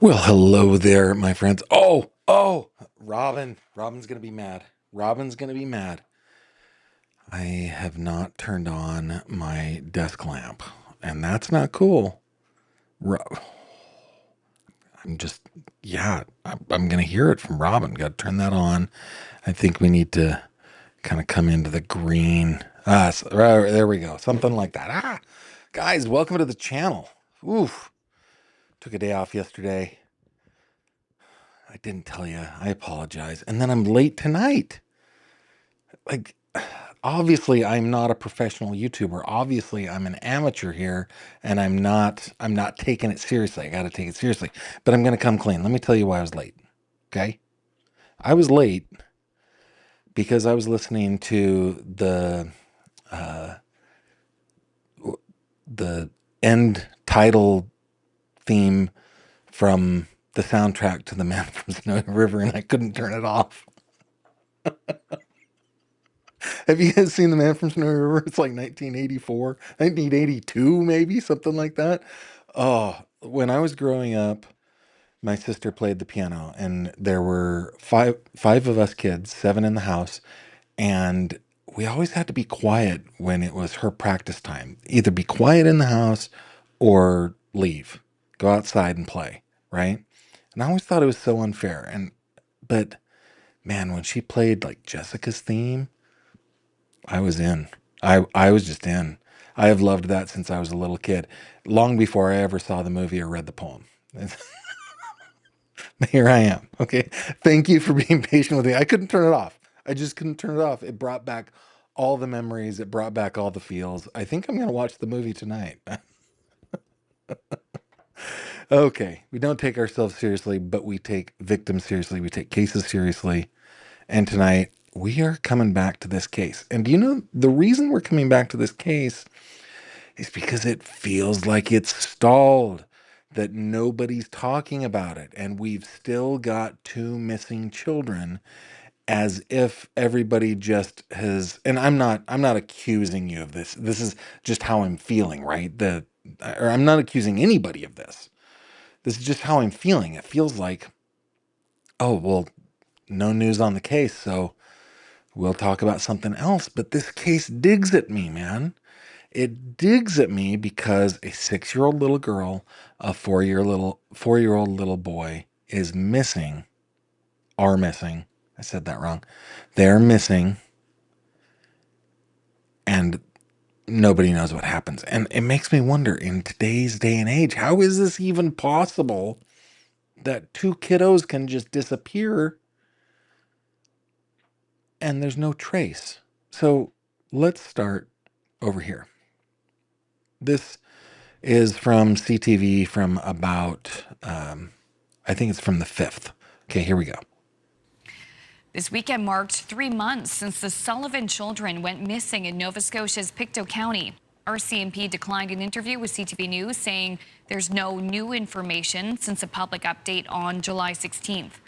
Well, hello there, my friends. Robin. Robin's going to be mad. Robin's going to be mad. I have not turned on my desk lamp, and that's not cool. Ro- I'm just, yeah, I'm going to hear it from Robin. Got to turn that on. I think we need to kind of come into the green. There we go. Something like that. Guys, welcome to the channel. Oof. Took a day off yesterday. I didn't tell you. I apologize. And then I'm late tonight. Like, obviously I'm not a professional YouTuber. Obviously I'm an amateur here, and I'm not taking it seriously. I got to take it seriously. But I'm going to come clean. Let me tell you why I was late. Okay? I was late because I was listening to uh the end title theme from the soundtrack to The Man from Snowy River, and I couldn't turn it off. Have you guys seen The Man from Snowy River? It's like 1984, 1982, maybe, something like that. Oh, when I was growing up, my sister played the piano, and there were five of us kids, seven in the house, and we always had to be quiet when it was her practice time. Either be quiet in the house or leave, go outside and play, right? And I always thought it was so unfair. But man, when she played like Jessica's theme, I was in. I was just in. I have loved that since I was a little kid, long before I ever saw the movie or read the poem. Here I am. Okay. Thank you for being patient with me. I couldn't turn it off. I just couldn't turn it off. It brought back all the memories. It brought back all the feels. I think I'm going to watch the movie tonight. Okay. We don't take ourselves seriously, but we take victims seriously. We take cases seriously. And tonight we are coming back to this case. And do you know the reason we're coming back to this case is because it feels like it's stalled, that nobody's talking about it, and we've still got two missing children, as if everybody just has. And I'm not accusing you of this. This is just how I'm feeling, right? Or I'm not accusing anybody of this. This is just how I'm feeling. It feels like, oh well, no news on the case, so we'll talk about something else. But this case digs at me, man. It digs at me because a 6-year-old little girl, a 4-year-old little boy is missing, are missing. I said that wrong. They're missing, and nobody knows what happens. And it makes me wonder, in today's day and age, how is this even possible that two kiddos can just disappear and there's no trace? So let's start over here. This is from CTV from about, I think it's from the 5th. Okay, here we go. This weekend marked 3 months since the Sullivan children went missing in Nova Scotia's Pictou County. RCMP declined an interview with CTV News, saying there's no new information since a public update on July 16th.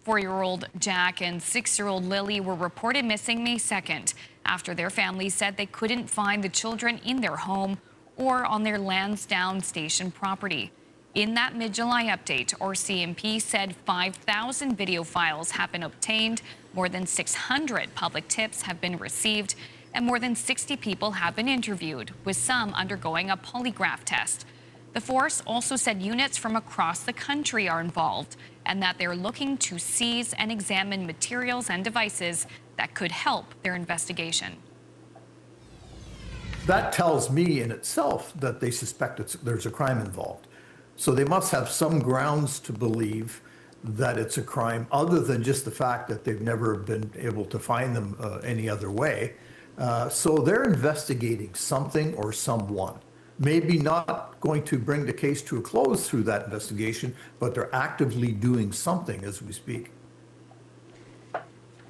4-year-old Jack and 6-year-old Lilly were reported missing May 2nd after their families said they couldn't find the children in their home or on their Lansdowne Station property. In that mid-July update, RCMP said 5,000 video files have been obtained, more than 600 public tips have been received, and more than 60 people have been interviewed, with some undergoing a polygraph test. The force also said units from across the country are involved, and that they're looking to seize and examine materials and devices that could help their investigation. That tells me in itself that they suspect there's a crime involved. So they must have some grounds to believe that it's a crime other than just the fact that they've never been able to find them any other way. So they're investigating something or someone. Maybe not going to bring the case to a close through that investigation, but they're actively doing something as we speak.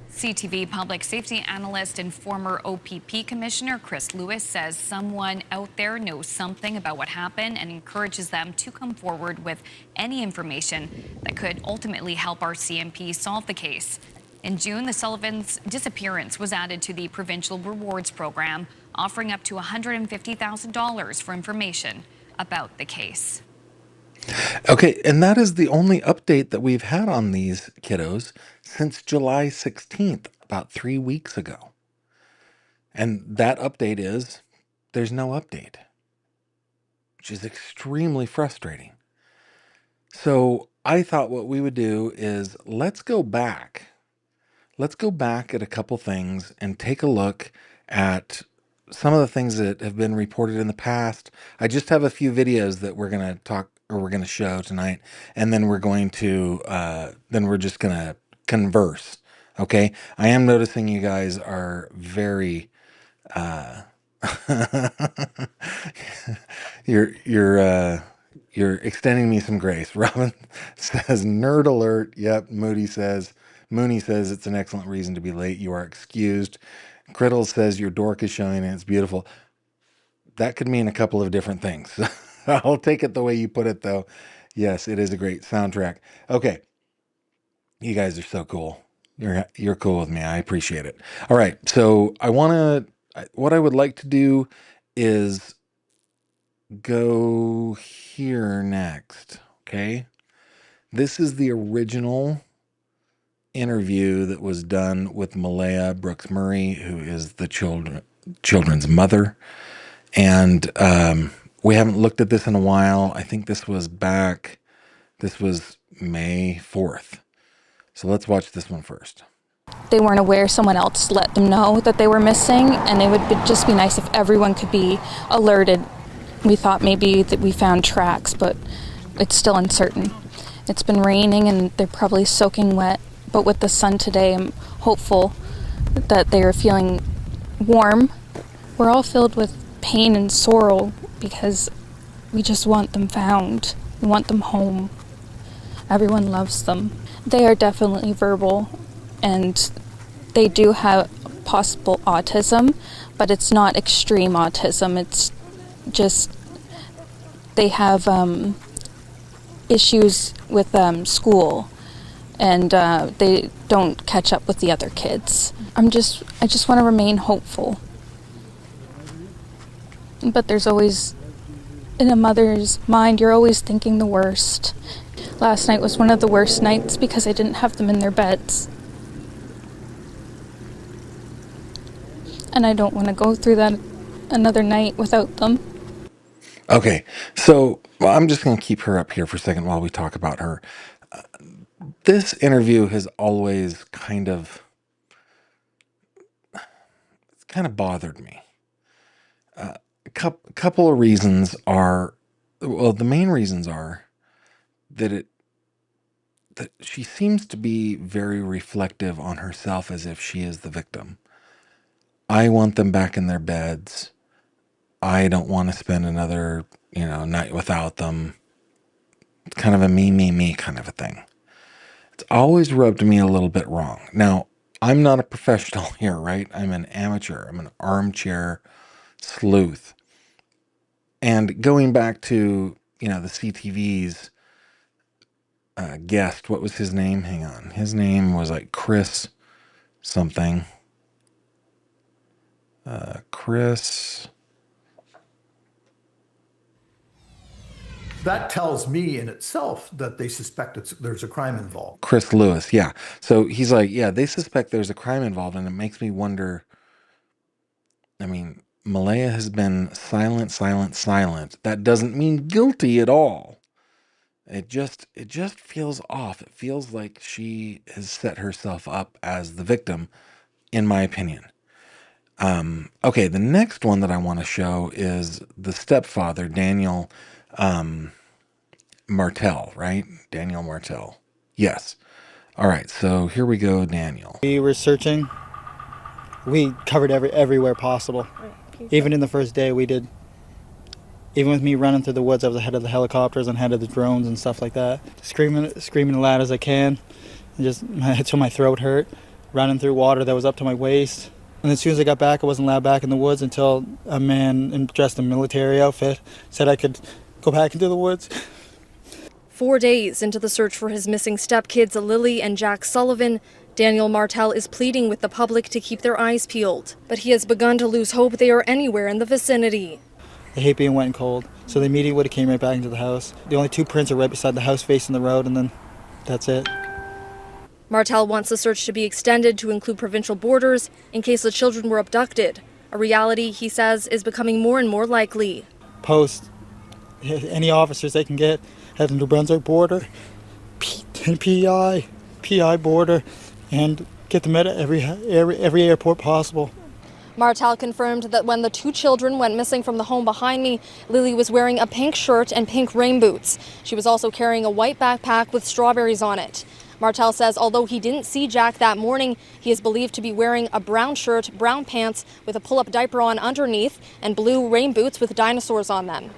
CTV public safety analyst and former OPP commissioner Chris Lewis says someone out there knows something about what happened and encourages them to come forward with any information that could ultimately help our CMP solve the case. In June, the Sullivan's disappearance was added to the Provincial Rewards program, offering up to $150,000 for information about the case. Okay, and that is the only update that we've had on these kiddos since July 16th, about 3 weeks ago. And that update is there's no update, which is extremely frustrating. So I thought what we would do is let's go back. Let's go back at a couple things and take a look at some of the things that have been reported in the past. I just have a few videos that we're going to talk or we're going to show tonight, and then we're going to, then we're just going to converse. Okay. I am noticing you guys are very, uh, you're extending me some grace. Robin says, "Nerd alert." Yep. Mooney says it's an excellent reason to be late. You are excused. Criddle says your dork is showing and it's beautiful. That could mean a couple of different things. I'll take it the way you put it, though. Yes, it is a great soundtrack. Okay, you guys are so cool. You're cool with me. I appreciate it. All right, so what I would like to do is go here next. Okay, this is the original interview that was done with Malaya Brooks Murray, who is the children's mother. And we haven't looked at this in a while. I think this was May 4th. So let's watch this one first. They weren't aware, someone else let them know that they were missing, and it would just be nice if everyone could be alerted. We thought maybe that we found tracks, but it's still uncertain. It's been raining and they're probably soaking wet, but with the sun today, I'm hopeful that they are feeling warm. We're all filled with pain and sorrow because we just want them found. We want them home. Everyone loves them. They are definitely verbal, and they do have possible autism, but it's not extreme autism. It's just they have issues with school, and they don't catch up with the other kids. I just want to remain hopeful. But there's always, in a mother's mind, you're always thinking the worst. Last night was one of the worst nights because I didn't have them in their beds. And I don't want to go through that another night without them. Okay, so I'm just going to keep her up here for a second while we talk about her. This interview has always kind of bothered me. A couple of reasons are, well, the main reasons are that she seems to be very reflective on herself as if she is the victim. I want them back in their beds. I don't want to spend another, night without them. It's kind of a me kind of a thing. It's always rubbed me a little bit wrong. Now, I'm not a professional here, right? I'm an amateur. I'm an armchair sleuth. And going back to, the CTV's guest, what was his name? Hang on. His name was like Chris something. Chris. That tells me in itself that they suspect there's a crime involved. Chris Lewis, yeah. So he's like, yeah, they suspect there's a crime involved, and it makes me wonder. I mean, Malaya has been silent. That doesn't mean guilty at all. It just feels off. It feels like she has set herself up as the victim, in my opinion. Okay, the next one that I want to show is the stepfather, Daniel Martel, right? Daniel Martel. Yes. All right, so here we go, Daniel. We were searching. We covered everywhere possible. Even in the first day we did. Even with me running through the woods, I was ahead of the helicopters and ahead of the drones and stuff like that. Screaming as loud as I can, and just until my throat hurt. Running through water that was up to my waist. And as soon as I got back, I wasn't allowed back in the woods until a man dressed in military outfit said I could go back into the woods. 4 days into the search for his missing stepkids, Lilly and Jack Sullivan, Daniel Martel is pleading with the public to keep their eyes peeled. But he has begun to lose hope they are anywhere in the vicinity. They hate being wet and cold. So they immediately would have came right back into the house. The only 2 prints are right beside the house facing the road, and then that's it. Martel wants the search to be extended to include provincial borders in case the children were abducted, a reality he says is becoming more and more likely. Post any officers they can get at the New Brunswick border, PI border, and get them at every airport possible. Martel confirmed that when the 2 children went missing from the home behind me, Lilly was wearing a pink shirt and pink rain boots. She was also carrying a white backpack with strawberries on it. Martel says although he didn't see Jack that morning, he is believed to be wearing a brown shirt, brown pants with a pull-up diaper on underneath, and blue rain boots with dinosaurs on them.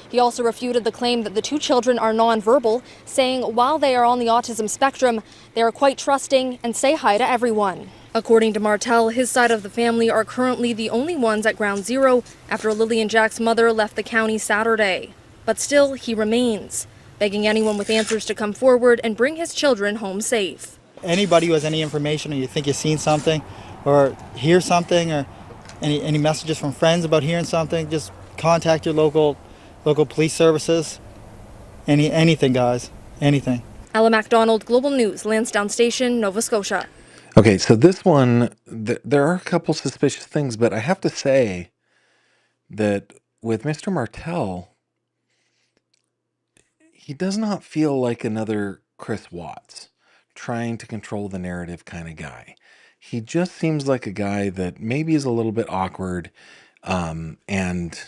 He also refuted the claim that the 2 children are nonverbal, saying while they are on the autism spectrum, they are quite trusting and say hi to everyone. According to Martel, his side of the family are currently the only ones at ground zero after Lilly and Jack's mother left the county Saturday. But still, he remains, begging anyone with answers to come forward and bring his children home safe. Anybody who has any information, or you think you've seen something or hear something, or any messages from friends about hearing something, just contact your local police services. Anything, guys, anything. Ella MacDonald, Global News, Lansdowne Station, Nova Scotia. Okay, so this one, there are a couple suspicious things, but I have to say that with Mr. Martel, he does not feel like another Chris Watts, trying to control the narrative kind of guy. He just seems like a guy that maybe is a little bit awkward, and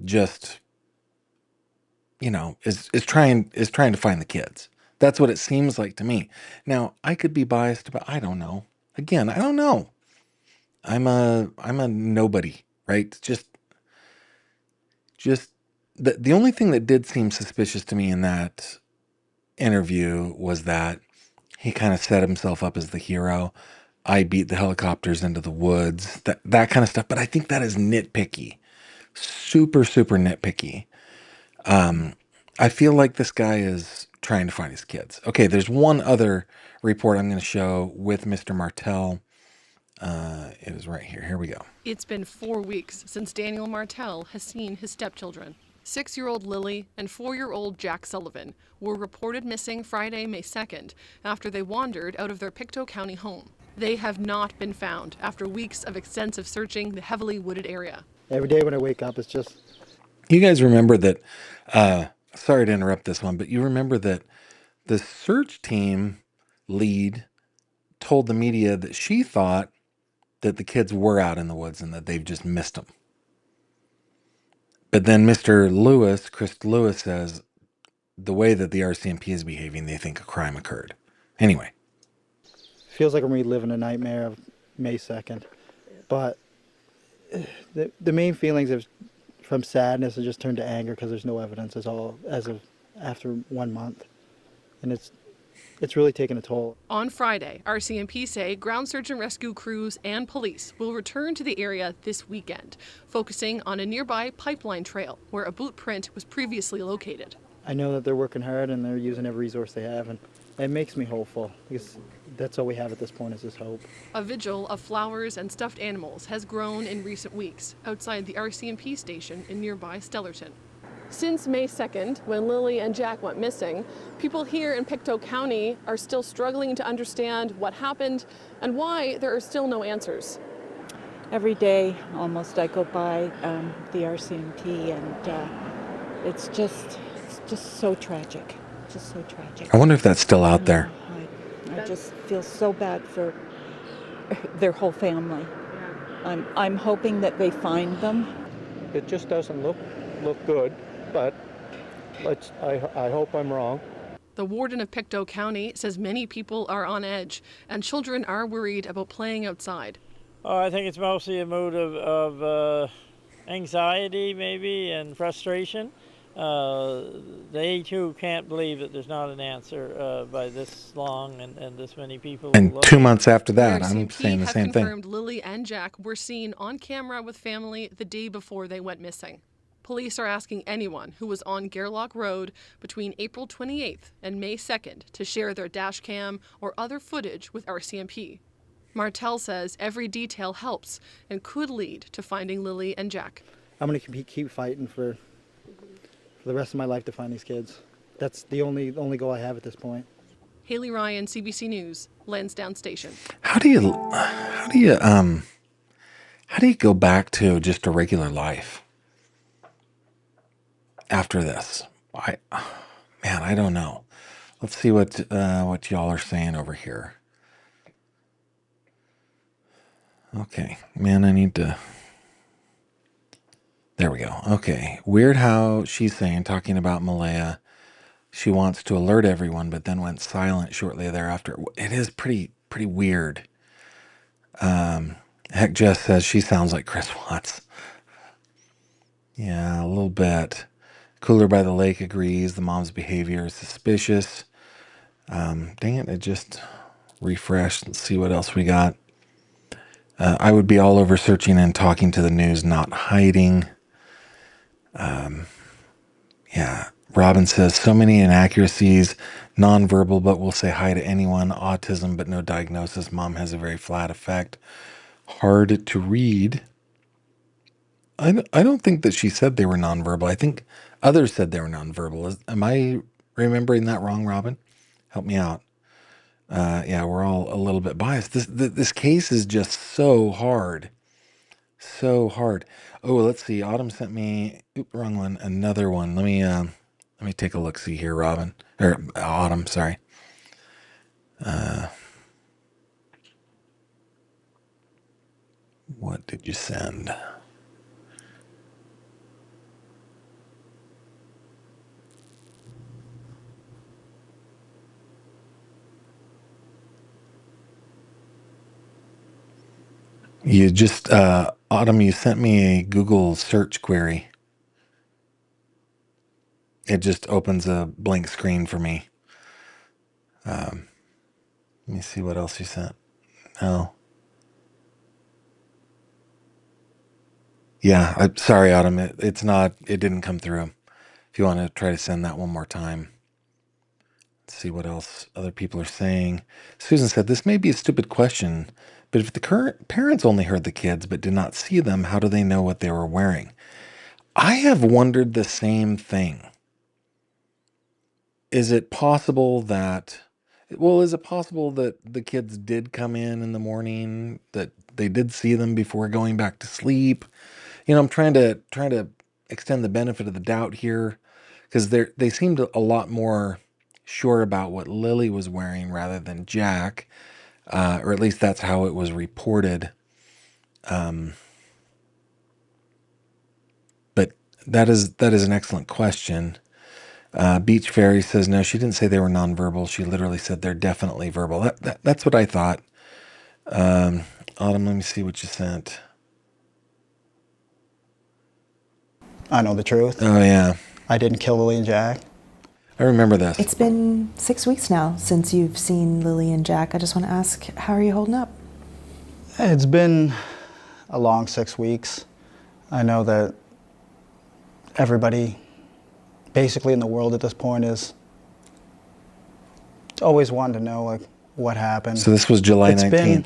just, is trying to find the kids. That's what it seems like to me. Now, I could be biased, but I don't know. Again, I don't know. I'm a nobody, right? Just the only thing that did seem suspicious to me in that interview was that he kind of set himself up as the hero. I beat the helicopters into the woods, that kind of stuff. But I think that is nitpicky, super, super nitpicky. I feel like this guy is trying to find his kids. Okay, there's one other report I'm going to show with Mr. Martel. It is right here. Here we go. It's been 4 weeks since Daniel Martel has seen his stepchildren. 6-year-old Lilly and 4-year-old Jack Sullivan were reported missing Friday, May 2nd, after they wandered out of their Pictou County home. They have not been found after weeks of extensive searching the heavily wooded area. Every day when I wake up, it's just... You guys remember that, sorry to interrupt this one, but you remember that the search team lead told the media that she thought that the kids were out in the woods and that they've just missed them. But then Chris Lewis says the way that the RCMP is behaving, they think a crime occurred. Anyway. Feels like I'm reliving a nightmare of May 2nd. But the main feelings from sadness have just turned to anger because there's no evidence as of after 1 month. And it's really taken a toll. On Friday, RCMP say ground search and rescue crews and police will return to the area this weekend, focusing on a nearby pipeline trail where a boot print was previously located. I know that they're working hard and they're using every resource they have, and it makes me hopeful because that's all we have at this point is this hope. A vigil of flowers and stuffed animals has grown in recent weeks outside the RCMP station in nearby Stellarton. Since May 2nd, when Lilly and Jack went missing, people here in Pictou County are still struggling to understand what happened and why there are still no answers. Every day, almost, I go by the RCMP, and it's just so tragic. Just so tragic. I wonder if that's still out there. I just feel so bad for their whole family. I'm hoping that they find them. It just doesn't look good. But I hope I'm wrong. The warden of Pictou County says many people are on edge and children are worried about playing outside. I think it's mostly a mood of anxiety maybe and frustration. They too can't believe that there's not an answer by this long and this many people. And 2 months after that, I'm saying the same thing. Confirmed Lilly and Jack were seen on camera with family the day before they went missing. Police are asking anyone who was on Gairloch Road between April 28th and May 2nd to share their dash cam or other footage with RCMP. Martel says every detail helps and could lead to finding Lilly and Jack. I'm going to keep fighting for the rest of my life to find these kids. That's the only goal I have at this point. Haley Ryan, CBC News, Lansdowne Station. How do you go back to just a regular life after this? I don't know. Let's see what y'all are saying over here. Okay, man, I need to. There we go. Okay, weird how she's saying, talking about Malaya. She wants to alert everyone, but then went silent shortly thereafter. It is pretty weird. Heck, Jess says she sounds like Chris Watts. Yeah, a little bit. Cooler by the Lake agrees the mom's behavior is suspicious. Dang it, it just refreshed. Let's see what else we got. I would be all over searching and talking to the news, not hiding. Yeah, Robin says, so many inaccuracies, nonverbal, but will say hi to anyone, autism, but no diagnosis. Mom has a very flat effect. Hard to read. I don't think that she said they were nonverbal. I think others said they were nonverbal. Am I remembering that wrong, Robin? Help me out. Yeah, we're all a little bit biased. This case is just so hard. So hard. Oh, let's see. Autumn sent me, wrong one, another one. Let me take a look, see here, Robin. Or Autumn, sorry. What did you send? You just, Autumn, you sent me a Google search query. It just opens a blank screen for me. Let me see what else you sent. No. Yeah, I'm sorry, Autumn. It didn't come through. If you want to try to send that one more time. Let's see what else other people are saying. Susan said, this may be a stupid question, but if the current parents only heard the kids but did not see them, how do they know what they were wearing? I have wondered the same thing. Is it possible that the kids did come in the morning, that they did see them before going back to sleep? I'm trying to extend the benefit of the doubt here, because they seemed a lot more sure about what Lilly was wearing rather than Jack, or at least that's how it was reported. But that is an excellent question. Beach Fairy says, no, she didn't say they were nonverbal. She literally said they're definitely verbal. That's what I thought. Autumn, let me see what you sent. I know the truth. Oh, yeah. I didn't kill Lilly and Jack. I remember this. It's been 6 weeks now since you've seen Lilly and Jack. I just want to ask, how are you holding up? It's been a long 6 weeks. I know that everybody basically in the world at this point is always wanting to know like what happened. So this was July 19th. Been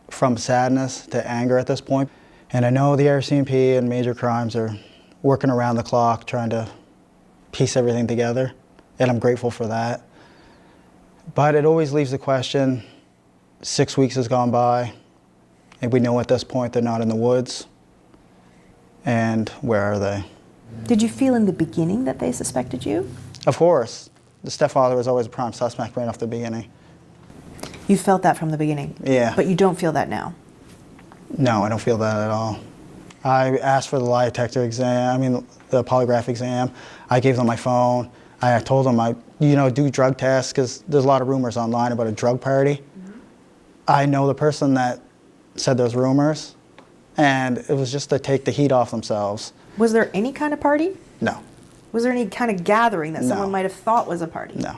from sadness to anger at this point. And I know the RCMP and major crimes are working around the clock trying to piece everything together, and I'm grateful for that. But it always leaves the question, 6 weeks has gone by, and we know at this point they're not in the woods, and where are they? Did you feel in the beginning that they suspected you? Of course. The stepfather was always a prime suspect right off the beginning. You felt that from the beginning? Yeah. But you don't feel that now? No, I don't feel that at all. I asked for the lie detector exam, the polygraph exam. I gave them my phone. I told them I do drug tests, because there's a lot of rumors online about a drug party. Mm-hmm. I know the person that said those rumors, and it was just to take the heat off themselves. Was there any kind of party? No. Was there any kind of gathering that someone might have thought was a party? No.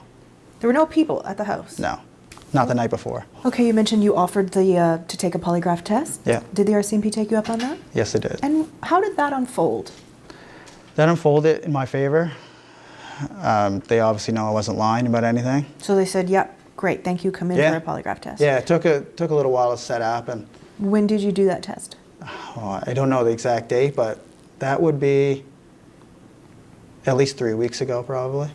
There were no people at the house? No. Not the night before. Okay, you mentioned you offered to take a polygraph test. Yeah. Did the RCMP take you up on that? Yes, they did. And how did that unfold? That unfolded in my favor. They obviously know I wasn't lying about anything. So they said, yep, great, thank you, come in for a polygraph test. Yeah, it took a little while to set up. And when did you do that test? I don't know the exact date, but that would be at least 3 weeks ago, probably.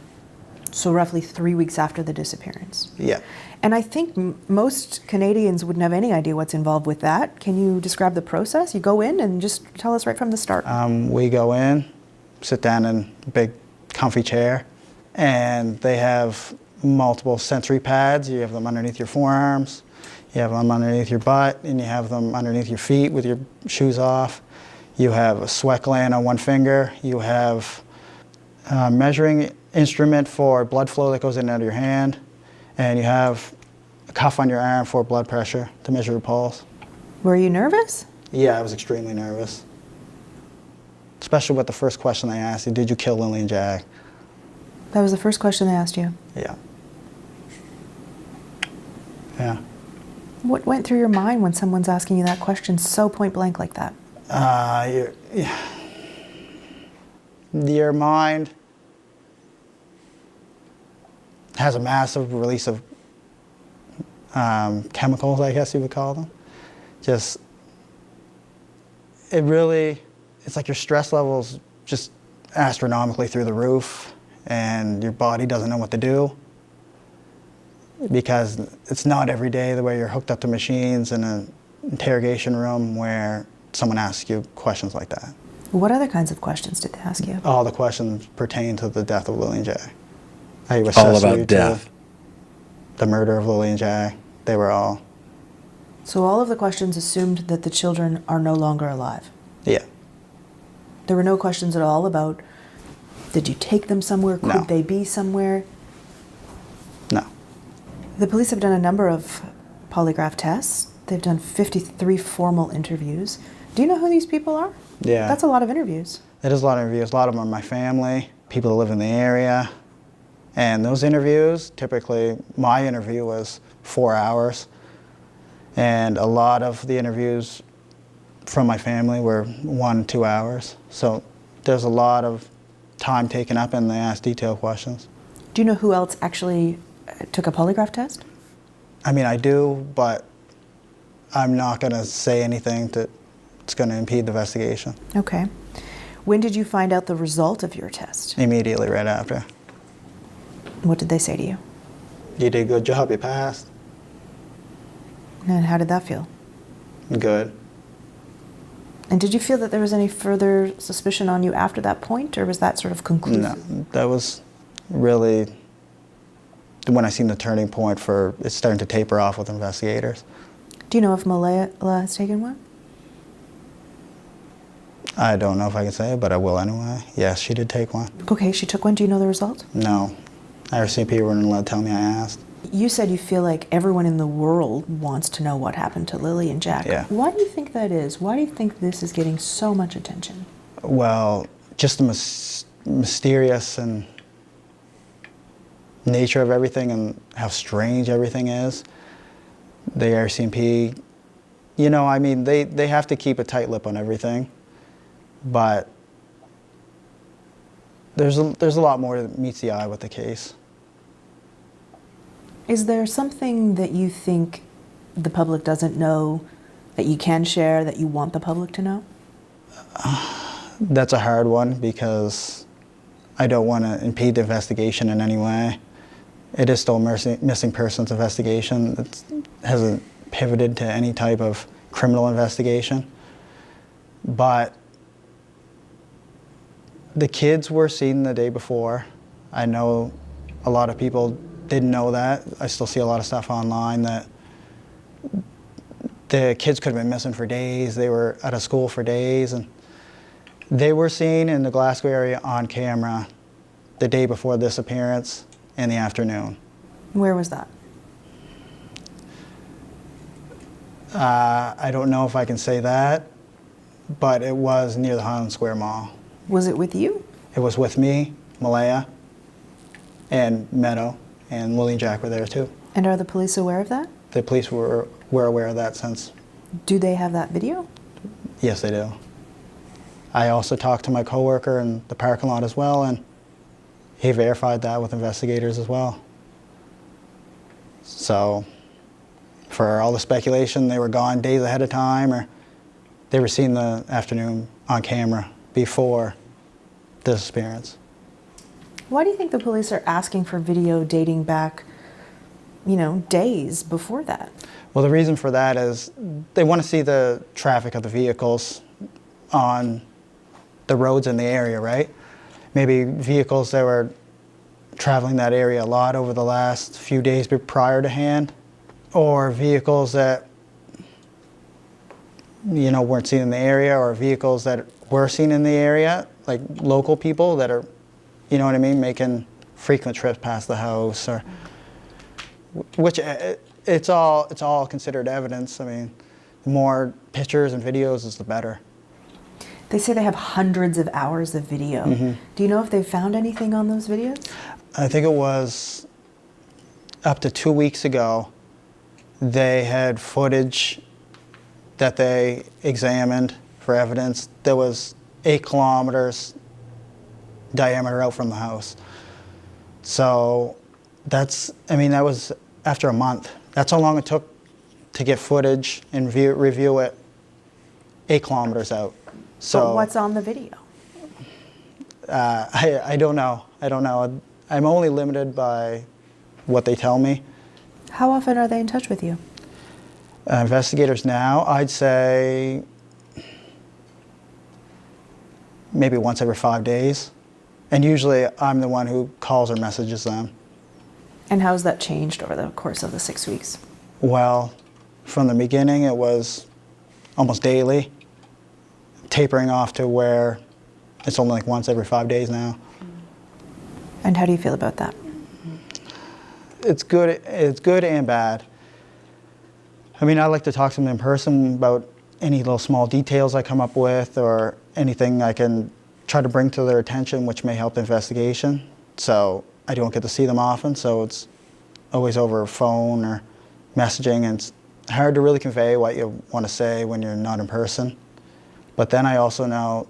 So roughly 3 weeks after the disappearance. Yeah. And I think most Canadians wouldn't have any idea what's involved with that. Can you describe the process? You go in and just tell us right from the start. We go in, sit down in a big comfy chair, and they have multiple sensory pads. You have them underneath your forearms, you have them underneath your butt, and you have them underneath your feet with your shoes off. You have a sweat gland on one finger. You have a measuring instrument for blood flow that goes in and out of your hand. And you have a cuff on your arm for blood pressure to measure your pulse. Were you nervous? Yeah, I was extremely nervous. Especially with the first question they asked you, did you kill Lilly and Jack? That was the first question they asked you. Yeah. Yeah. What went through your mind when someone's asking you that question so point blank like that? Your mind has a massive release of chemicals, I guess you would call them. It's like your stress levels just astronomically through the roof, and your body doesn't know what to do, because it's not every day the way you're hooked up to machines in an interrogation room where someone asks you questions like that. What other kinds of questions did they ask you? All the questions pertain to the death of Lilly and Jack. All about death. The murder of Lilly and Jack. They were all. So all of the questions assumed that the children are no longer alive? Yeah. There were no questions at all about, did you take them somewhere? Could No. they be somewhere? No. The police have done a number of polygraph tests. They've done 53 formal interviews. Do you know who these people are? Yeah. That's a lot of interviews. It is a lot of interviews. A lot of them are my family, people that live in the area. And those interviews, typically, my interview was 4 hours. And a lot of the interviews from my family were 1, 2 hours. So there's a lot of time taken up, and they ask detailed questions. Do you know who else actually took a polygraph test? I mean, I do, but I'm not going to say anything that's going to impede the investigation. Okay. When did you find out the result of your test? Immediately right after. What did they say to you? You did a good job, you passed. And how did that feel? Good. And did you feel that there was any further suspicion on you after that point, or was that sort of conclusive? No, that was really when I seen the turning point for it starting to taper off with investigators. Do you know if Malaya has taken one? I don't know if I can say it, but I will anyway. Yes, she did take one. Okay, she took one. Do you know the result? No. RCMP wouldn't let tell me I asked. You said you feel like everyone in the world wants to know what happened to Lilly and Jack. Yeah. Why do you think that is? Why do you think this is getting so much attention? Well, just the mysterious and nature of everything and how strange everything is. The RCMP, you know, I mean, they have to keep a tight lip on everything, but there's a lot more that meets the eye with the case. Is there something that you think the public doesn't know, that you can share, that you want the public to know? That's a hard one because I don't want to impede the investigation in any way. It is still a missing persons investigation. It hasn't pivoted to any type of criminal investigation. But the kids were seen the day before. I know a lot of people didn't know that. I still see a lot of stuff online that the kids could have been missing for days. They were out of school for days, and they were seen in the Glasgow area on camera the day before the disappearance in the afternoon. Where was that? I don't know if I can say that, but it was near the Highland Square Mall. Was it with you? It was with me, Malaya, and Meadow, and Lilly and Jack were there too. And are the police aware of that? The police were aware of that since. Do they have that video? Yes, they do. I also talked to my coworker in the parking lot as well, and he verified that with investigators as well. So, for all the speculation, they were gone days ahead of time, or they were seen the afternoon on camera before the disappearance. Why do you think the police are asking for video dating back, days before that? Well, the reason for that is they want to see the traffic of the vehicles on the roads in the area, right? Maybe vehicles that were traveling that area a lot over the last few days prior to hand, or vehicles that weren't seen in the area, or vehicles that were seen in the area, like local people that are, making frequent trips past the house, or which it's all considered evidence. I mean, the more pictures and videos is the better. They say they have hundreds of hours of video. Mm-hmm. Do you know if they found anything on those videos? I think it was up to 2 weeks ago, they had footage that they examined for evidence that was 8 kilometers diameter out from the house. So that was after a month. That's how long it took to get footage and review it 8 kilometers out. So But what's on the video? I don't know. I'm only limited by what they tell me. How often are they in touch with you? Investigators now, I'd say maybe once every 5 days. And usually I'm the one who calls or messages them. And how has that changed over the course of the 6 weeks? Well, from the beginning it was almost daily, tapering off to where it's only like once every 5 days now. And how do you feel about that? It's good and bad. I mean, I like to talk to them in person about any little small details I come up with or anything I can try to bring to their attention which may help the investigation. So I don't get to see them often, so it's always over phone or messaging, and it's hard to really convey what you want to say when you're not in person. But then I also know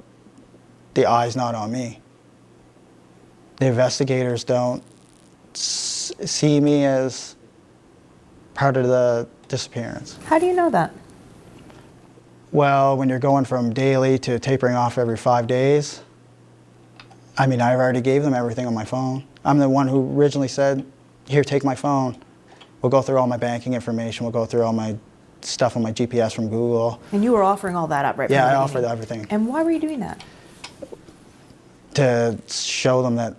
the eye's not on me. The investigators don't see me as part of the disappearance. How do you know that? Well, when you're going from daily to tapering off every 5 days, I mean, I already gave them everything on my phone. I'm the one who originally said, here, take my phone. We'll go through all my banking information. We'll go through all my stuff on my GPS from Google. And you were offering all that up right from the Yeah, I beginning. offered everything. And why were you doing that? To show them that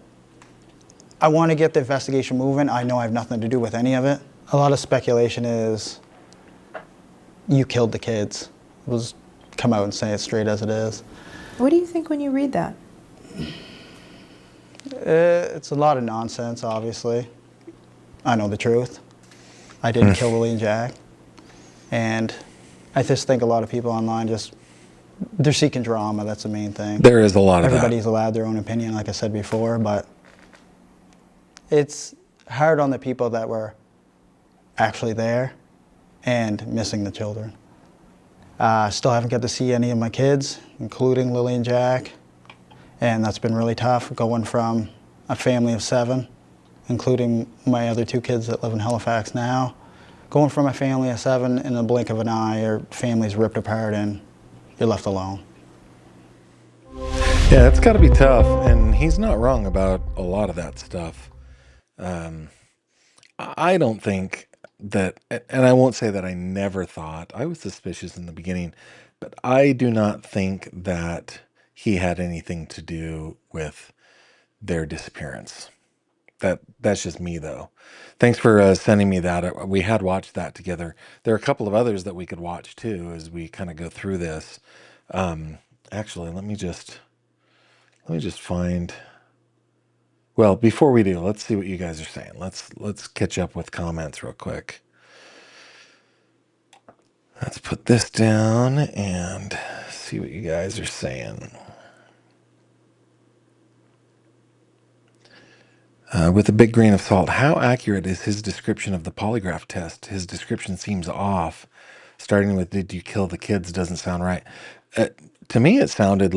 I want to get the investigation moving. I know I have nothing to do with any of it. A lot of speculation is, you killed the kids. We'll just come out and say it straight as it is. What do you think when you read that? It's a lot of nonsense, obviously. I know the truth. I didn't kill Lilly and Jack. And I just think a lot of people online they're seeking drama. That's the main thing. There is a lot of that. Everybody's allowed their own opinion, like I said before, but it's hard on the people that were actually there and missing the children. Still haven't got to see any of my kids, including Lilly and Jack. And that's been really tough, going from a family of 7, including my other 2 kids that live in Halifax now. Going from a family of 7 in the blink of an eye, your family's ripped apart and you're left alone. Yeah, it's got to be tough, and he's not wrong about a lot of that stuff. I don't think that, and I won't say that I never thought, I was suspicious in the beginning, but I do not think that he had anything to do with their disappearance. That's just me, though. Thanks for sending me that. We had watched that together. There are a couple of others that we could watch too as we kind of go through this. Actually, let me just find. Well, before we do, let's see what you guys are saying. Let's catch up with comments real quick. Let's put this down and see what you guys are saying. With a big grain of salt, how accurate is his description of the polygraph test? His description seems off. Starting with, did you kill the kids, doesn't sound right. To me, it sounded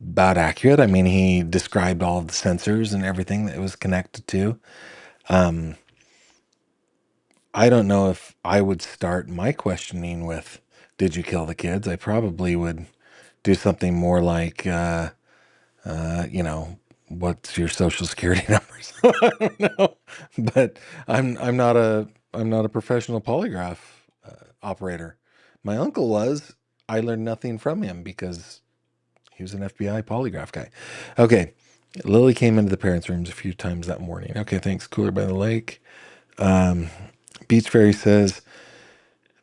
about accurate. I mean, he described all of the sensors and everything that it was connected to. I don't know if I would start my questioning with, did you kill the kids? I probably would do something more like, you know, what's your social security numbers? I don't know, but I'm not a professional polygraph operator. My uncle was. I learned nothing from him because he was an FBI polygraph guy. Okay, Lily came into the parents' rooms a few times that morning. Okay, thanks. Cooler by the lake. Beach Fairy says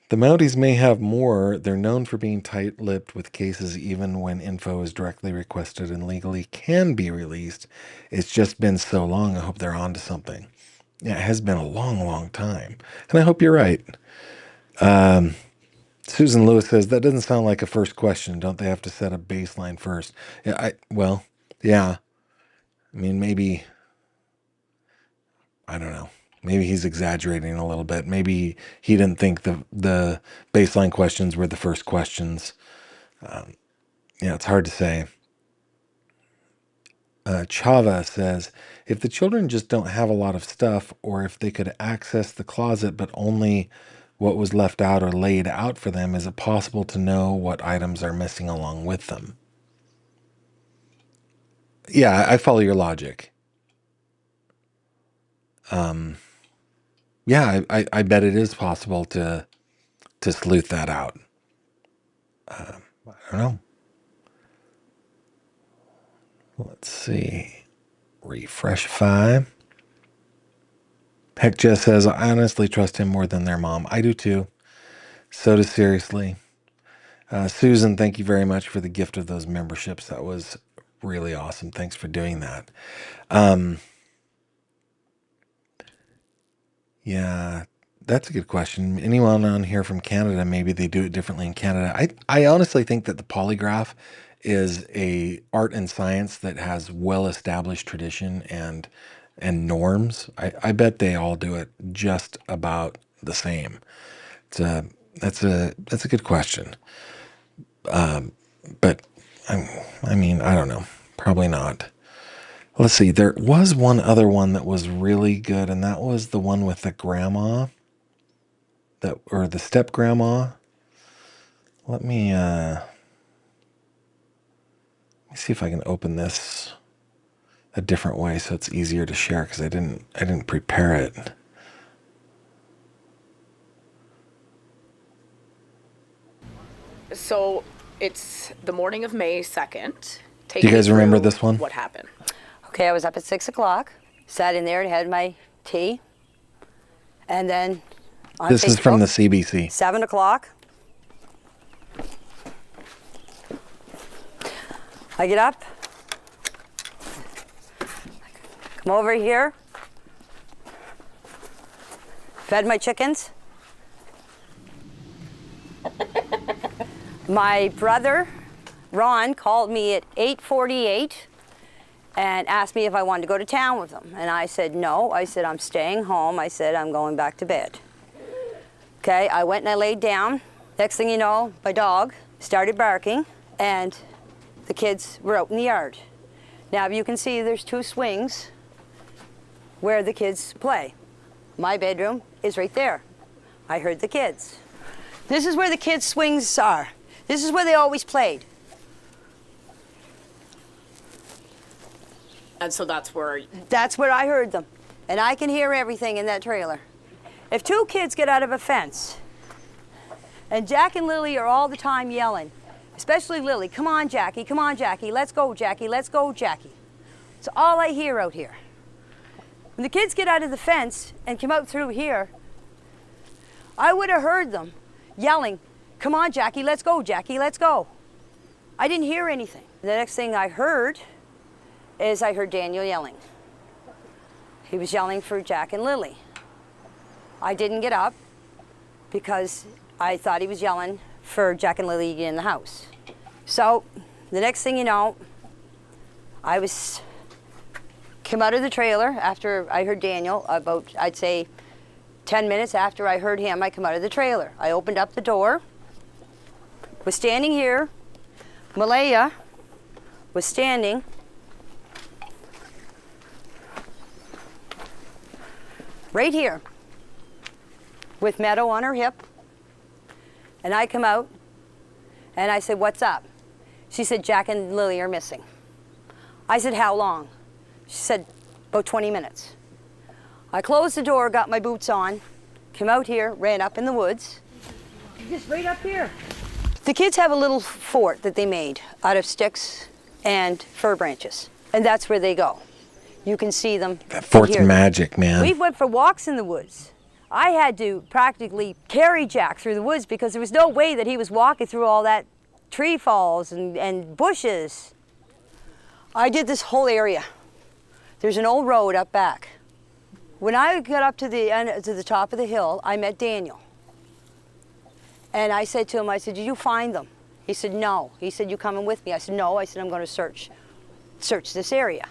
the Mounties may have more. They're known for being tight-lipped with cases even when info is directly requested and legally can be released. It's just been so long. I hope they're on to something. Yeah, it has been a long, long time. And I hope you're right. Susan Lewis says, that doesn't sound like a first question. Don't they have to set a baseline first? Yeah, well, yeah. I mean, maybe, I don't know. Maybe he's exaggerating a little bit. Maybe he didn't think the baseline questions were the first questions. Yeah, it's hard to say. Chava says, if the children just don't have a lot of stuff, or if they could access the closet but only what was left out or laid out for them, is it possible to know what items are missing along with them? Yeah, I follow your logic. Yeah, I bet it is possible to sleuth that out. I don't know. Let's see. Refresh 5. Heck Jess says, I honestly trust him more than their mom. I do too. So does Seriously. Susan, thank you very much for the gift of those memberships. That was really awesome. Thanks for doing that. Yeah, that's a good question. Anyone on here from Canada, maybe they do it differently in Canada. I honestly think that the polygraph is a art and science that has well-established tradition and norms. I bet they all do it just about the same. That's a good question. But I mean, I don't know. Probably not. Let's see. There was one other one that was really good, and that was the one with the grandma, or the step grandma. Let me see if I can open this a different way so it's easier to share, because I didn't prepare it. So it's the morning of May 2nd. Do you guys remember this one? What happened? Okay, I was up at 6 o'clock, sat in there and had my tea. And then on This Facebook, is from the CBC. 7 o'clock. I get up, come over here, fed my chickens. My brother, Ron, called me at 8:48 and asked me if I wanted to go to town with him. And I said no. I said, I'm staying home. I said, I'm going back to bed. Okay, I went and I laid down. Next thing you know, my dog started barking and the kids were out in the yard. Now you can see there's 2 swings where the kids play. My bedroom is right there. I heard the kids. This is where the kids' swings are. This is where they always played. And so that's where... That's where I heard them. And I can hear everything in that trailer. If 2 kids get out of a fence, and Jack and Lily are all the time yelling, especially Lily, come on, Jackie, let's go, Jackie, let's go, Jackie. It's all I hear out here. When the kids get out of the fence and come out through here, I would have heard them yelling, come on, Jackie, let's go, let's go. I didn't hear anything. The next thing I heard is I heard Daniel yelling. He was yelling for Jack and Lily. I didn't get up because I thought he was yelling for Jack and Lily to get in the house. So the next thing you know, I came out of the trailer after I heard Daniel, about, I'd say, 10 minutes after I heard him, I come out of the trailer. I opened up the door, was standing here. Malaya was standing right here with Meadow on her hip. And I come out, and I said, what's up? She said, Jack and Lilly are missing. I said, how long? She said, about 20 minutes. I closed the door, got my boots on, came out here, ran up in the woods. Just right up here. The kids have a little fort that they made out of sticks and fir branches, and that's where they go. You can see them. That fort's magic, man. We went for walks in the woods. I had to practically carry Jack through the woods because there was no way that he was walking through all that tree falls and bushes. I did this whole area. There's an old road up back. When I got up to the top of the hill, I met Daniel. And I said to him, I said, did you find them? He said, no. He said, you coming with me? I said, no. I said, I'm going to search this area.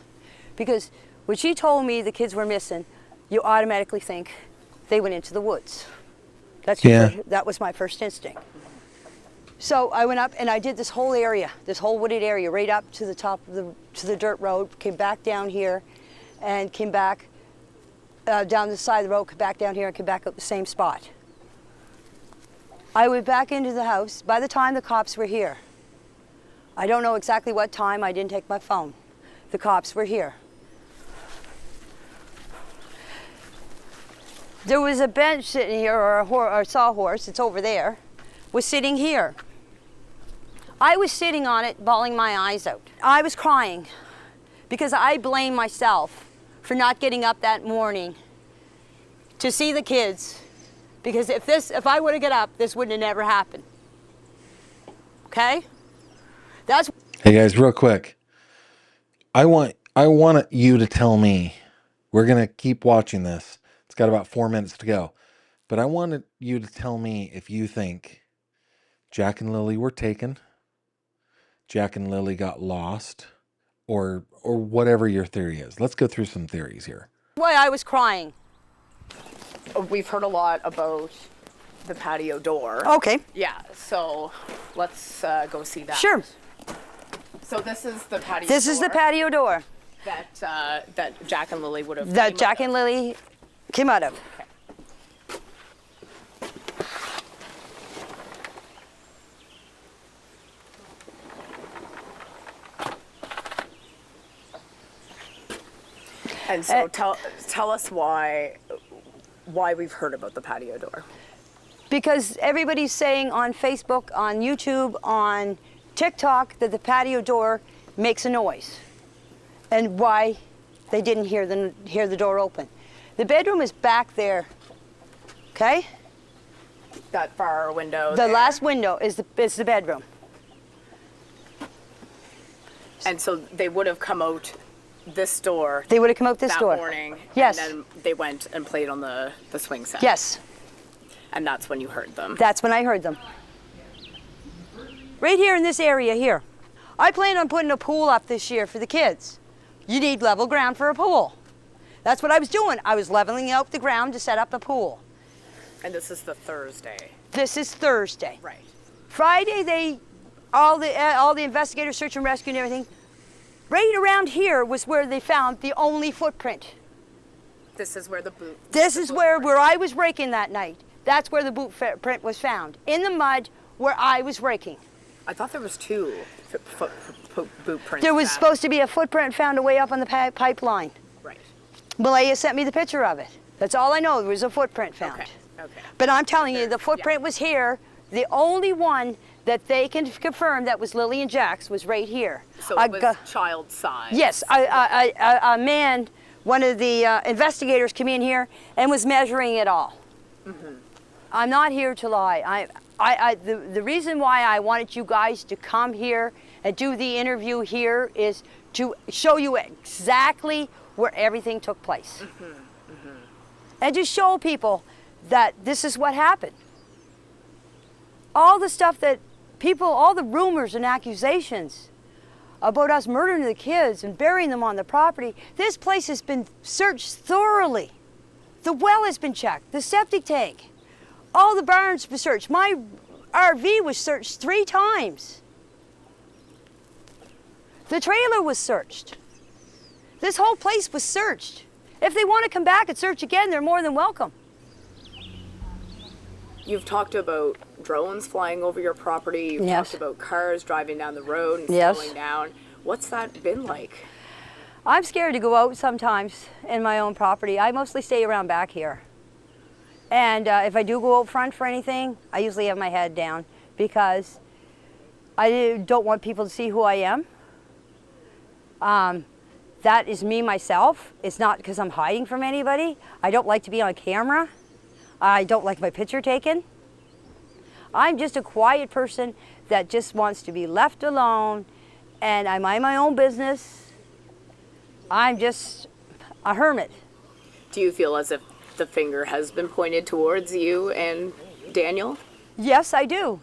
Because when she told me the kids were missing, you automatically think they went into the woods. That was my first instinct. So I went up and I did this whole area, this whole wooded area, right up to the top of the dirt road, came back down here, and came back down the side of the road, came back down here, and came back up the same spot. I went back into the house. By the time the cops were here, I don't know exactly what time, I didn't take my phone. The cops were here. There was a bench sitting here, or a sawhorse, it's over there, was sitting here. I was sitting on it, bawling my eyes out. I was crying because I blame myself for not getting up that morning to see the kids. Because if I would have got up, this wouldn't have never happened. Okay? Hey guys, real quick. I want you to tell me. We're gonna keep watching this. It's got about 4 minutes to go. But I wanted you to tell me if you think Jack and Lilly were taken, Jack and Lilly got lost, or whatever your theory is. Let's go through some theories here. Why I was crying. We've heard a lot about the patio door. Okay. Yeah, so let's go see that. Sure. So this is the patio door. This is the patio door. That Jack and Lilly would have. That Jack and Lilly came out of. Okay. And so tell us why we've heard about the patio door. Because everybody's saying on Facebook, on YouTube, on TikTok that the patio door makes a noise, and why they didn't hear the door open. The bedroom is back there. Okay. That far window. The last window is the bedroom. And so they would have come out this door. They would have come out this door that morning. Yes. And then they went and played on the swing set. Yes. And that's when you heard them. That's when I heard them. Right here in this area here. I plan on putting a pool up this year for the kids. You need level ground for a pool. That's what I was doing. I was leveling out the ground to set up a pool. And this is the Thursday. This is Thursday. Right. Friday, all the investigators, search and rescue and everything, right around here was where they found the only footprint. This is where the boot. This is where I was raking that night. That's where the boot print was found. In the mud where I was raking. I thought there was two boot prints. There was supposed to be a footprint found away up on the pipeline. Right. Malaya sent me the picture of it. That's all I know. There was a footprint found. Okay. Okay. But I'm telling you, the footprint was here. The only one that they can confirm that was Lilly and Jack's was right here. So it was child size. Yes. A man, one of the investigators came in here and was measuring it all. Mm-hmm. I'm not here to lie. The reason why I wanted you guys to come here and do the interview here is to show you exactly where everything took place. Mm-hmm. Mm-hmm. And to show people that this is what happened. All the stuff that all the rumors and accusations about us murdering the kids and burying them on the property, this place has been searched thoroughly. The well has been checked, the septic tank. All the barns were searched. My RV was searched 3 times. The trailer was searched. This whole place was searched. If they want to come back and search again, they're more than welcome. You've talked about drones flying over your property. You've Yes. talked about cars driving down the road and Yes. slowing down. What's that been like? I'm scared to go out sometimes in my own property. I mostly stay around back here. And if I do go out front for anything, I usually have my head down because I don't want people to see who I am. That is me myself. It's not because I'm hiding from anybody. I don't like to be on camera. I don't like my picture taken. I'm just a quiet person that just wants to be left alone, and I mind my own business. I'm just a hermit. Do you feel as if the finger has been pointed towards you and Daniel? Yes, I do.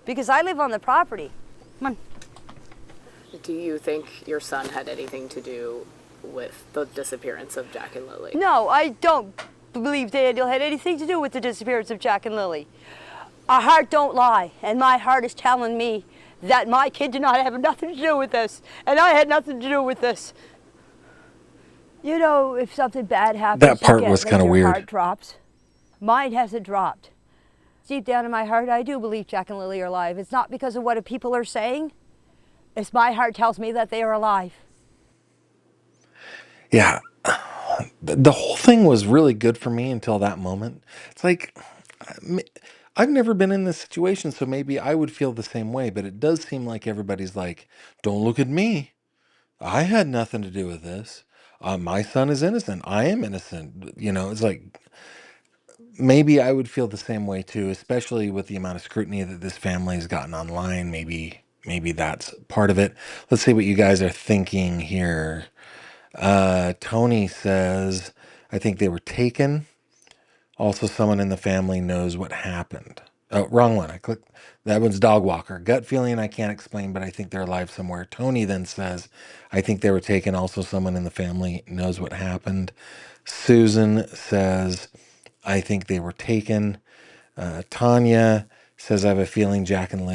Because I live on the property. Come on. Do you think your son had anything to do with the disappearance of Jack and Lilly? No, I don't believe Daniel had anything to do with the disappearance of Jack and Lilly. Our heart don't lie, and my heart is telling me that my kid did not have nothing to do with this, and I had nothing to do with this. You know, if something bad happens, That part you get, was like, kinda your weird. heart drops. Mine hasn't dropped. Deep down in my heart, I do believe Jack and Lilly are alive. It's not because of what people are saying. It's my heart tells me that they are alive. Yeah. The whole thing was really good for me until that moment. It's like, I've never been in this situation, so maybe I would feel the same way, but it does seem like everybody's like, don't look at me. I had nothing to do with this. My son is innocent. I am innocent. You know, it's like, maybe I would feel the same way too, especially with the amount of scrutiny that this family has gotten online. Maybe that's part of it. Let's see what you guys are thinking here. Tony says, I think they were taken. Also, someone in the family knows what happened. Oh, wrong one. I clicked. That one's Dog Walker. Gut feeling I can't explain, but I think they're alive somewhere. Tony then says, I think they were taken. Also, someone in the family knows what happened. Susan says, I think they were taken. Tanya says, I have a feeling Jack and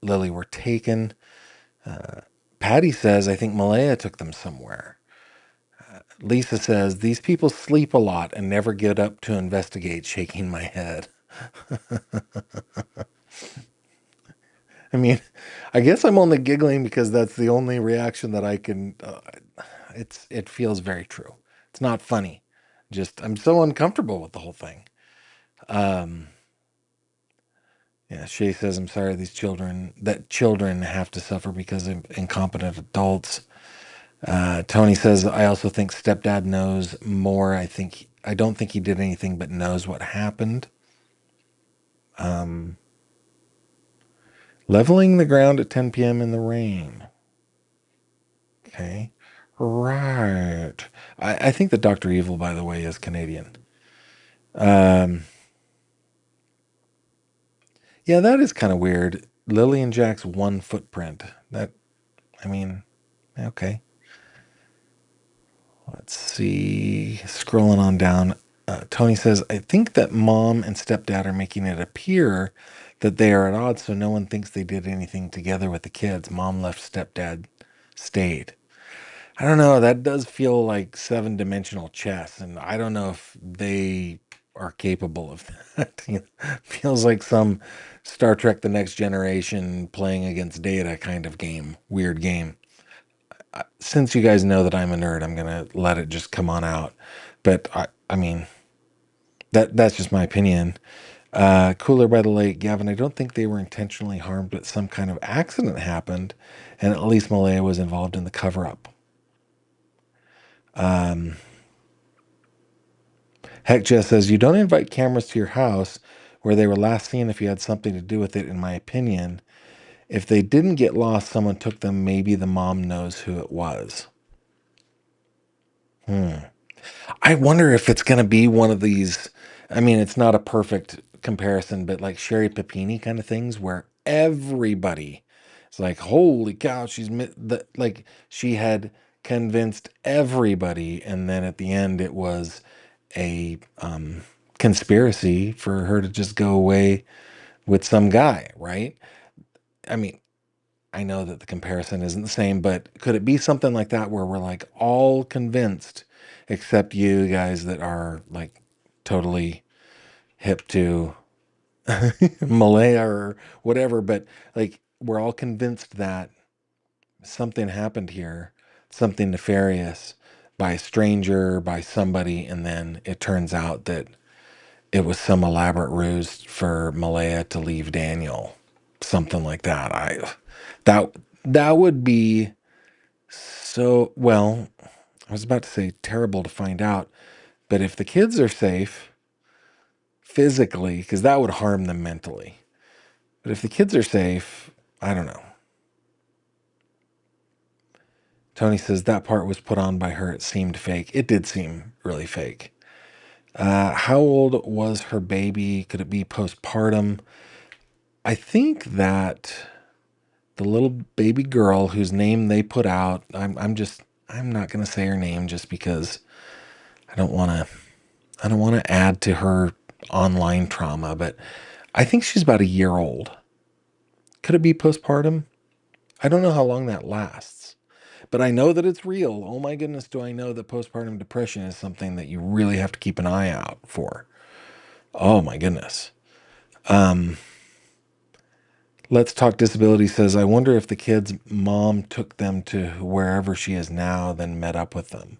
Lily were taken. Patty says, I think Malaya took them somewhere. Lisa says, these people sleep a lot and never get up to investigate, shaking my head. I mean, I guess I'm only giggling because that's the only reaction that I can. It feels very true. It's not funny. Just I'm so uncomfortable with the whole thing. Yeah, Shay says, I'm sorry that children have to suffer because of incompetent adults. Tony says, I also think stepdad knows more. I don't think he did anything but knows what happened. Leveling the ground at 10 p.m. in the rain. Okay. Right. I think that Dr. Evil, by the way, is Canadian. Yeah, that is kind of weird. Lily and Jack's one footprint. Okay. Let's see. Scrolling on down. Tony says, I think that mom and stepdad are making it appear that they are at odds so no one thinks they did anything together with the kids. Mom left, stepdad stayed. I don't know. That does feel like seven-dimensional chess, and I don't know if they are capable of that. Feels like some Star Trek The Next Generation playing against Data kind of game. Weird game. Since you guys know that I'm a nerd, I'm going to let it just come on out. But, I mean, that's just my opinion. Cooler by the Lake, Gavin, I don't think they were intentionally harmed, but some kind of accident happened, and at least Malaya was involved in the cover-up. Heck Jess says, you don't invite cameras to your house where they were last seen if you had something to do with it, in my opinion. If they didn't get lost, someone took them. Maybe the mom knows who it was. I wonder if it's going to be one of these. I mean, it's not a perfect comparison, but like Sherry Papini kind of things where everybody is like, holy cow, like she had convinced everybody. And then at the end, it was a conspiracy for her to just go away with some guy, right? I mean, I know that the comparison isn't the same, but could it be something like that where we're like all convinced except you guys that are like totally hip to Malaya or whatever, but like we're all convinced that something happened here, something nefarious by a stranger, by somebody, and then it turns out that it was some elaborate ruse for Malaya to leave Daniel. Something like that. That would be so, well, I was about to say terrible to find out, but if the kids are safe physically, because that would harm them mentally. But if the kids are safe, I don't know. Tony says that part was put on by her. It seemed fake. It did seem really fake. How old was her baby? Could it be postpartum? I think that the little baby girl whose name they put out, I'm not going to say her name just because I don't want to add to her online trauma, but I think she's about a year old. Could it be postpartum? I don't know how long that lasts, but I know that it's real. Oh my goodness, do I know that postpartum depression is something that you really have to keep an eye out for. Oh my goodness. Let's Talk Disability says, I wonder if the kid's mom took them to wherever she is now, then met up with them.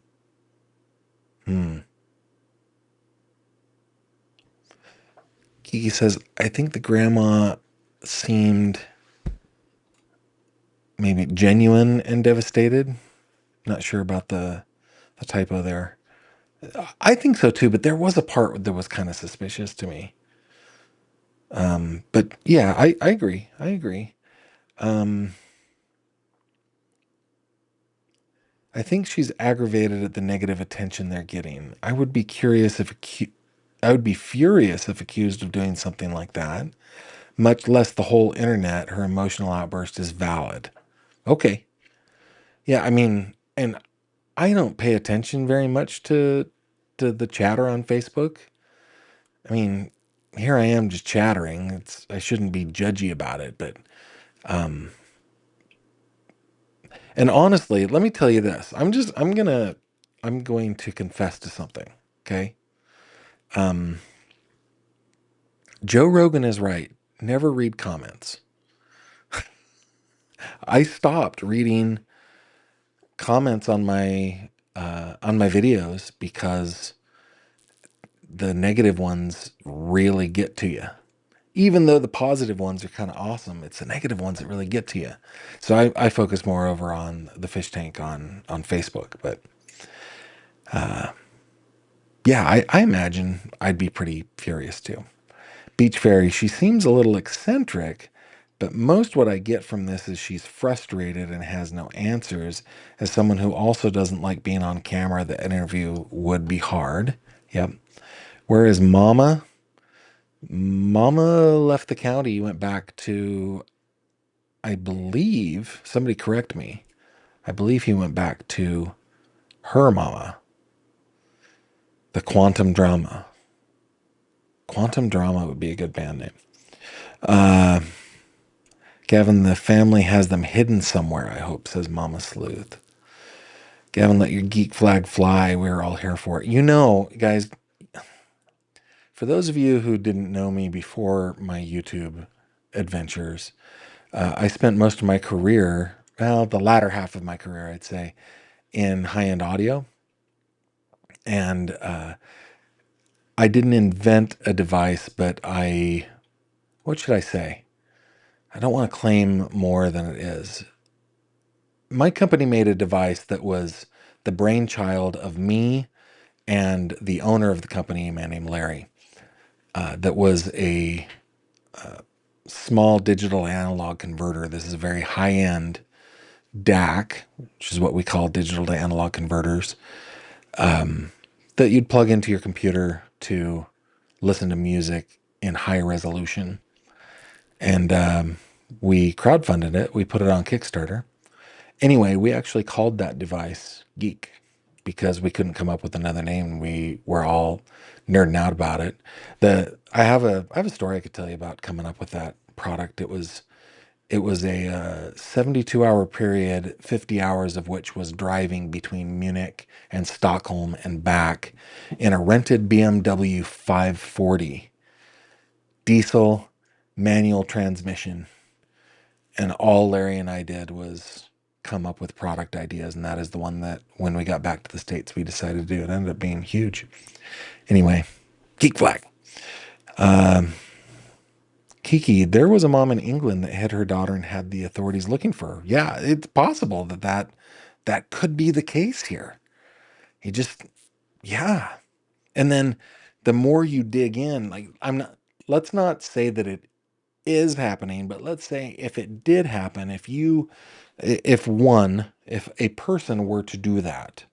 Kiki says, I think the grandma seemed maybe genuine and devastated. Not sure about the typo there. I think so too, but there was a part that was kind of suspicious to me. But yeah, I agree. I agree. I think she's aggravated at the negative attention they're getting. I would be furious if accused of doing something like that. Much less the whole internet, her emotional outburst is valid. Okay. Yeah, I mean, and I don't pay attention very much to the chatter on Facebook. I mean, here I am just chattering. I shouldn't be judgy about it, but and honestly, let me tell you this. I'm going to confess to something, okay? Joe Rogan is right. Never read comments. I stopped reading comments on my videos because the negative ones really get to you. Even though the positive ones are kind of awesome, it's the negative ones that really get to you. So I focus more over on the fish tank on Facebook. But yeah, I imagine I'd be pretty furious too. Beach Fairy, she seems a little eccentric, but most what I get from this is she's frustrated and has no answers. As someone who also doesn't like being on camera, the interview would be hard. Yep. Whereas Mama left the county, went back to, I believe, somebody correct me, I believe he went back to her mama, the Quantum Drama. Quantum Drama would be a good band name. Gavin, the family has them hidden somewhere, I hope, says Mama Sleuth. Gavin, let your geek flag fly. We're all here for it. You know, guys, for those of you who didn't know me before my YouTube adventures, I spent most of my career, well, the latter half of my career, I'd say, in high-end audio. And I didn't invent a device, but what should I say? I don't want to claim more than it is. My company made a device that was the brainchild of me and the owner of the company, a man named Larry, that was a small digital analog converter. This is a very high-end DAC, which is what we call digital to analog converters, that you'd plug into your computer to listen to music in high resolution. And we crowdfunded it. We put it on Kickstarter. Anyway, we actually called that device Geek because we couldn't come up with another name. We were all nerding out about it. I have a story I could tell you about coming up with that product. It was a 72-hour period, 50 hours of which was driving between Munich and Stockholm and back in a rented BMW 540 diesel, manual transmission. And all Larry and I did was come up with product ideas. And that is the one that when we got back to the States, we decided to do. It ended up being huge. Anyway, geek flag. Kiki, there was a mom in England that hid her daughter and had the authorities looking for her. Yeah, it's possible that could be the case here. Yeah. And then the more you dig in, like let's not say that it is happening, but let's say if it did happen, if a person were to do that,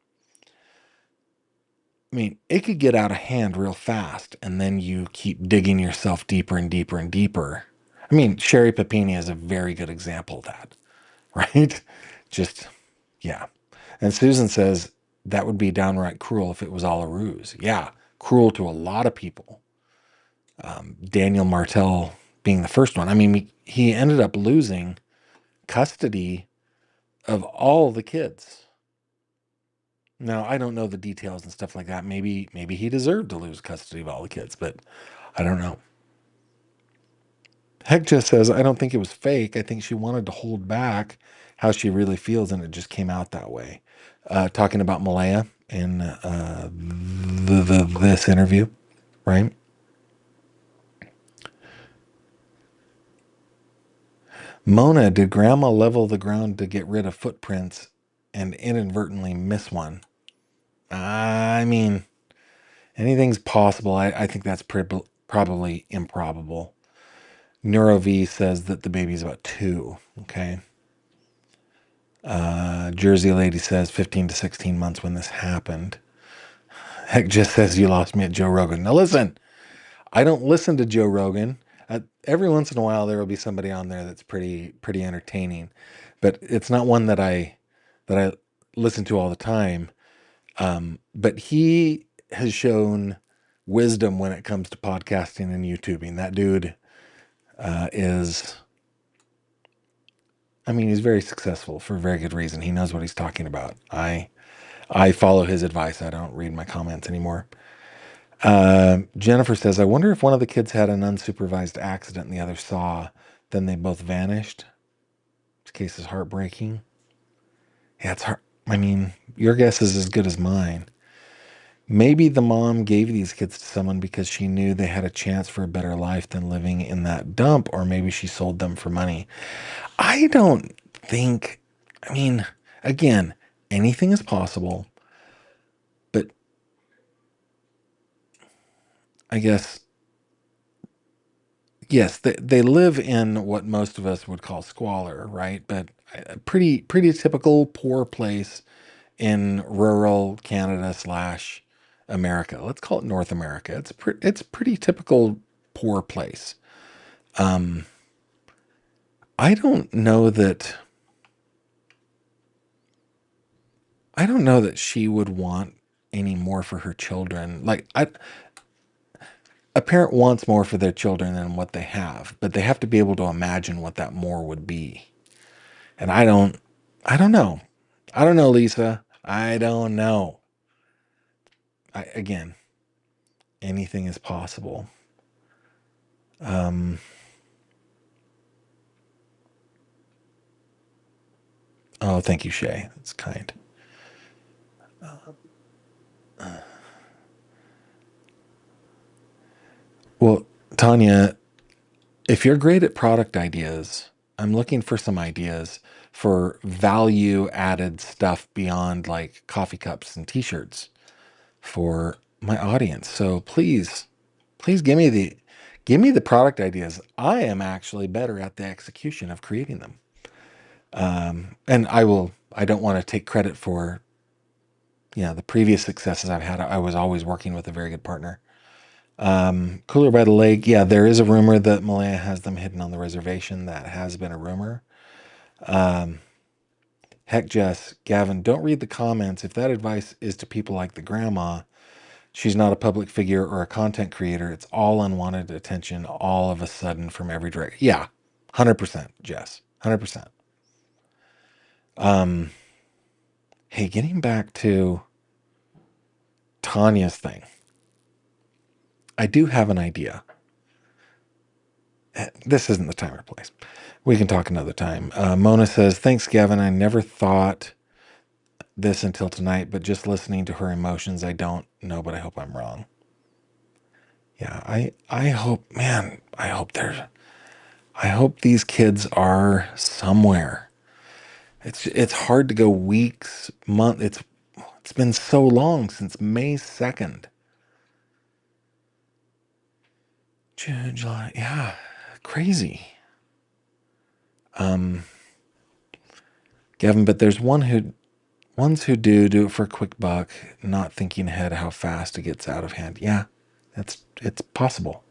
I mean, it could get out of hand real fast, and then you keep digging yourself deeper and deeper and deeper. I mean, Sherry Papini is a very good example of that, right? Just, yeah. And Susan says that would be downright cruel if it was all a ruse. Yeah, cruel to a lot of people. Daniel Martell being the first one. I mean, he ended up losing custody of all the kids. Now, I don't know the details and stuff like that. Maybe he deserved to lose custody of all the kids, but I don't know. Heck just says, I don't think it was fake. I think she wanted to hold back how she really feels, and it just came out that way. Talking about Malaya in this interview, right? Mona, did Grandma level the ground to get rid of footprints and inadvertently miss one? I mean, anything's possible. I think that's probably improbable. NeuroV says that the baby's about 2. Okay. Jersey Lady says 15 to 16 months when this happened. Heck just says you lost me at Joe Rogan. Now listen, I don't listen to Joe Rogan. Every once in a while there will be somebody on there that's pretty entertaining, but it's not one that I listen to all the time. But he has shown wisdom when it comes to podcasting and YouTubing. That dude is, I mean, he's very successful for a very good reason. He knows what he's talking about. I follow his advice. I don't read my comments anymore. Jennifer says, I wonder if one of the kids had an unsupervised accident and the other saw, then they both vanished. This case is heartbreaking. Yeah, it's hard. I mean, your guess is as good as mine. Maybe the mom gave these kids to someone because she knew they had a chance for a better life than living in that dump, or maybe she sold them for money. I don't think, I mean, again, anything is possible, but I guess, yes, they live in what most of us would call squalor, right? But a pretty typical poor place in rural Canada / America. Let's call it North America. It's pretty typical poor place. I don't know that she would want any more for her children. Like a parent wants more for their children than what they have, but they have to be able to imagine what that more would be. And I don't know. I don't know, Lisa. I don't know. Again, anything is possible. Oh, thank you, Shay. That's kind. Well, Tanya, if you're great at product ideas, I'm looking for some ideas for value added stuff beyond like coffee cups and t-shirts for my audience. So please give me the product ideas. I am actually better at the execution of creating them. And I don't want to take credit for, the previous successes I've had. I was always working with a very good partner. Cooler by the Lake. Yeah, there is a rumor that Malaya has them hidden on the reservation. That has been a rumor. Heck, Jess, Gavin, don't read the comments. If that advice is to people like the grandma, she's not a public figure or a content creator. It's all unwanted attention all of a sudden from every direction. Yeah, 100%, Jess. 100%. Hey, getting back to Tanya's thing. I do have an idea. This isn't the time or place. We can talk another time. Mona says, thanks, Gavin. I never thought this until tonight, but just listening to her emotions, I don't know, but I hope I'm wrong. Yeah, I hope, man, I hope these kids are somewhere. It's hard to go weeks, month. It's been so long since May 2nd. June, July, yeah, crazy. Gavin, but there's ones who do it for a quick buck, not thinking ahead how fast it gets out of hand. Yeah, it's possible.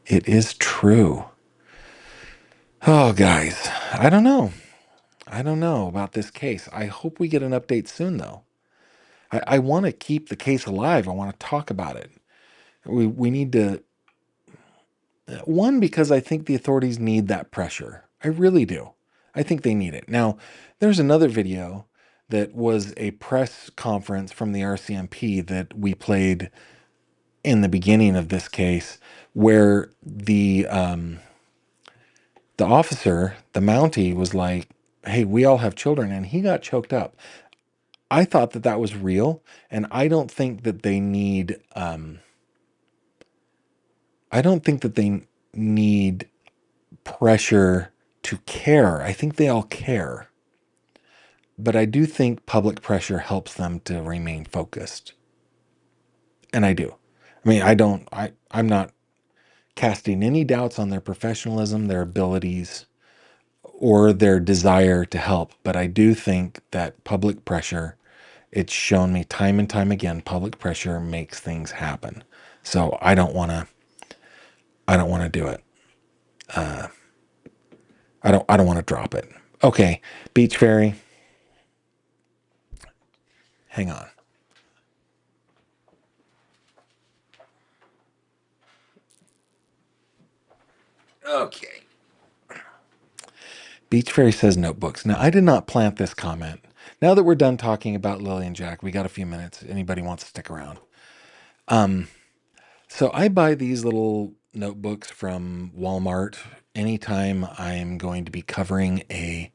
It is true. Oh, guys, I don't know. I don't know about this case. I hope we get an update soon, though. I want to keep the case alive. I want to talk about it. We need to. One, because I think the authorities need that pressure. I really do. I think they need it. Now, there's another video that was a press conference from the RCMP that we played in the beginning of this case, where the officer, the Mountie, was like, "Hey, we all have children," and he got choked up. I thought that was real, and I don't think that they need. I don't think that they need pressure to care. I think they all care. But I do think public pressure helps them to remain focused. And I do. I mean, I'm not casting any doubts on their professionalism, their abilities, or their desire to help. But I do think that public pressure, it's shown me time and time again, public pressure makes things happen. So I don't want to do it. I don't want to drop it. Okay, Beach Fairy. Hang on. Okay. Beach Fairy says notebooks. Now, I did not plant this comment. Now that we're done talking about Lily and Jack, we got a few minutes. Anybody wants to stick around? So I buy these little notebooks from Walmart anytime I'm going to be covering a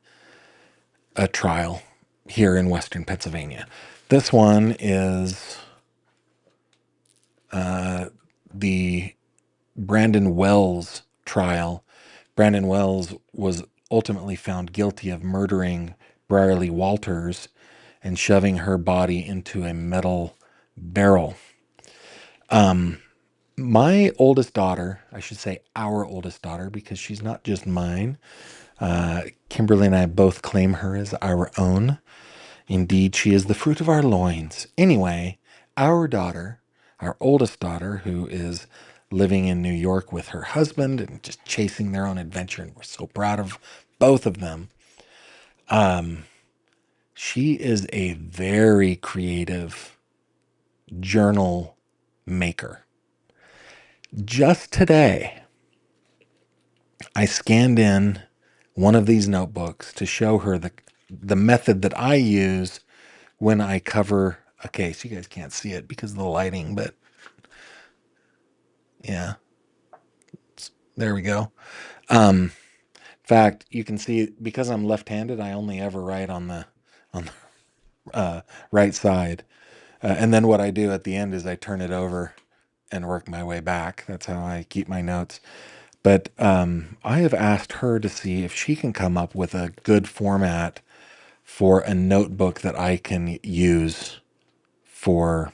trial here in Western Pennsylvania. This one is the Brandon Wells trial. Brandon Wells was ultimately found guilty of murdering Brierly Walters and shoving her body into a metal barrel. My oldest daughter, I should say our oldest daughter, because she's not just mine. Kimberly and I both claim her as our own. Indeed, she is the fruit of our loins. Anyway, our daughter, our oldest daughter, who is living in New York with her husband and just chasing their own adventure, and we're so proud of both of them. She is a very creative journal maker. Just today, I scanned in one of these notebooks to show her the method that I use when I cover a case. You guys can't see it because of the lighting, but yeah, there we go. In fact, you can see because I'm left-handed, I only ever write on the right side, and then what I do at the end is I turn it over and work my way back. That's how I keep my notes. But I have asked her to see if she can come up with a good format for a notebook that I can use for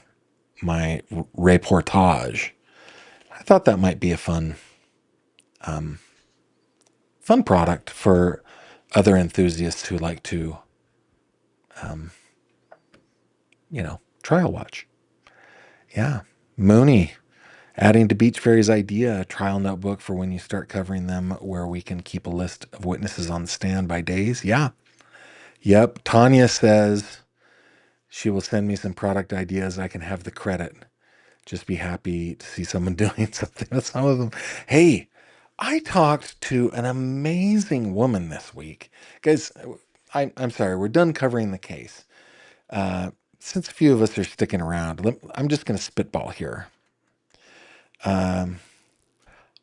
my reportage. I thought that might be a fun product for other enthusiasts who like to, trial watch. Yeah. Mooney, adding to Beach Fairy's idea, a trial notebook for when you start covering them where we can keep a list of witnesses on the stand by days. Yeah. Yep. Tanya says she will send me some product ideas. I can have the credit. Just be happy to see someone doing something with some of them. Hey, I talked to an amazing woman this week. Guys, I'm sorry, we're done covering the case. Since a few of us are sticking around, I'm just going to spitball here.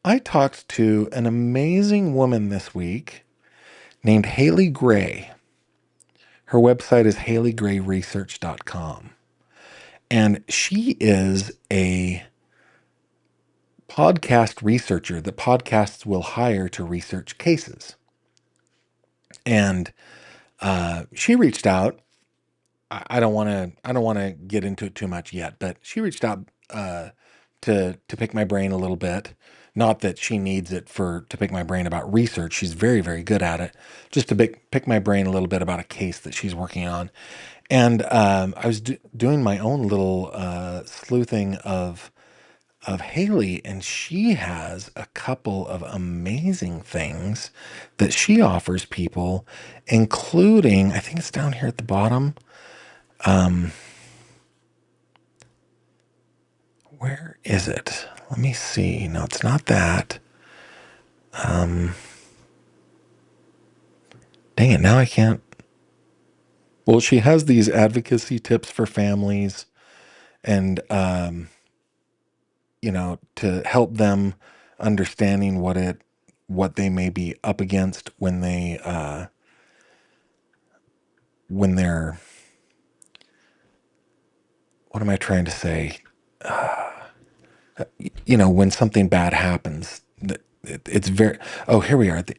I talked to an amazing woman this week named Haley Gray. Her website is haleygrayresearch.com. And she is a podcast researcher that podcasts will hire to research cases. And she reached out. I don't want to get into it too much yet, but she reached out to pick my brain a little bit. Not that she needs it to pick my brain about research. She's very, very good at it. Just to pick my brain a little bit about a case that she's working on. And I was doing my own little sleuthing of Haley, and she has a couple of amazing things that she offers people, including, I think it's down here at the bottom. Where is it? Let me see. No, it's not that. Dang it, now I can't. Well, she has these advocacy tips for families and, to help them understanding what they may be up against when they're, what am I trying to say? When something bad happens, it's very, oh, here we are, the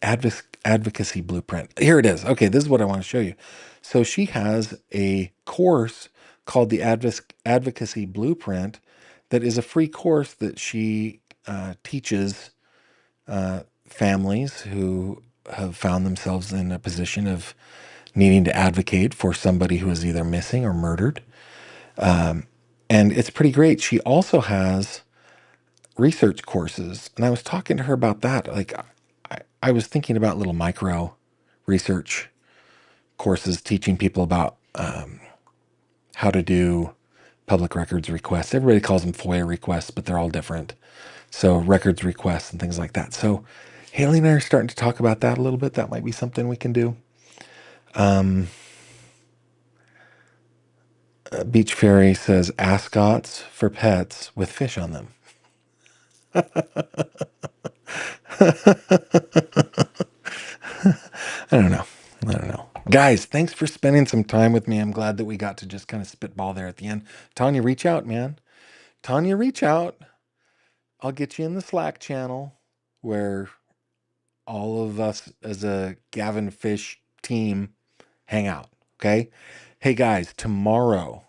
advocacy blueprint. Here it is. Okay, this is what I want to show you. So she has a course called the advocacy blueprint that is a free course that she teaches families who have found themselves in a position of needing to advocate for somebody who is either missing or murdered. And it's pretty great. She also has research courses, and I was talking to her about that. Like, I was thinking about little micro research courses teaching people about how to do public records requests. Everybody calls them FOIA requests, but they're all different. So records requests and things like that. So Haley and I are starting to talk about that a little bit. That might be something we can do. Beach Fairy says ascots for pets with fish on them. I don't know. Guys, thanks for spending some time with me. I'm glad that we got to just kind of spitball there at the end. Tanya, reach out, man. Tanya, reach out. I'll get you in the Slack channel where all of us as a Gavin Fish team hang out. Okay? Hey, guys, tomorrow,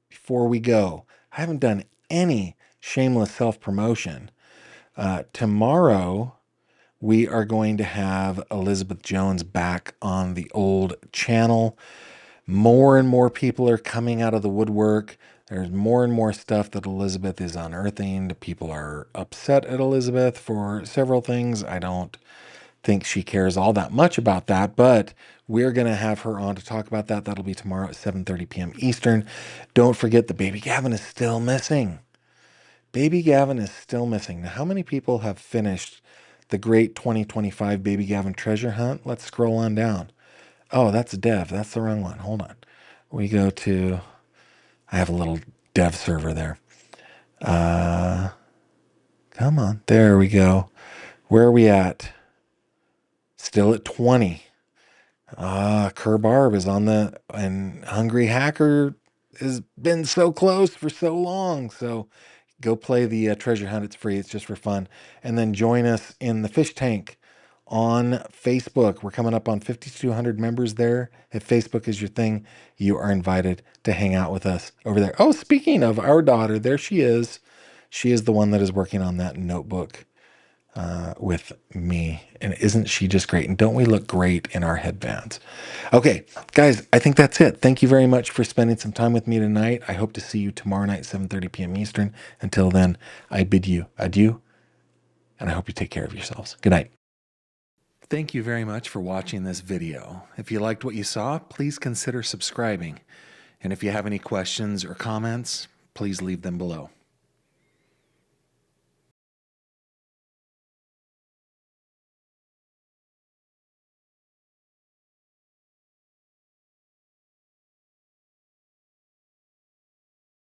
before we go, I haven't done any shameless self-promotion. Tomorrow, we are going to have Elizabeth Jones back on the old channel. More and more people are coming out of the woodwork. There's more and more stuff that Elizabeth is unearthing. People are upset at Elizabeth for several things. I don't think she cares all that much about that, but we're going to have her on to talk about that. That'll be tomorrow at 7:30 p.m. Eastern. Don't forget the baby Gavin is still missing. Baby Gavin is still missing. Now, how many people have finished the great 2025 Baby Gavin treasure hunt? Let's scroll on down. Oh, that's Dev. That's the wrong one. Hold on. We go to, I have a little Dev server there. Come on. There we go. Where are we at? Still at 20. Kerr Barb is on and Hungry Hacker has been so close for so long. So go play the treasure hunt. It's free. It's just for fun. And then join us in the fish tank on Facebook. We're coming up on 5,200 members there. If Facebook is your thing, you are invited to hang out with us over there. Oh, speaking of our daughter, there she is. She is the one that is working on that notebook with me. And isn't she just great? And don't we look great in our headbands? Okay, guys, I think that's it. Thank you very much for spending some time with me tonight. I hope to see you tomorrow night, 7:30 p.m. Eastern. Until then, I bid you adieu, and I hope you take care of yourselves. Good night. Thank you very much for watching this video. If you liked what you saw, please consider subscribing. And if you have any questions or comments, please leave them below.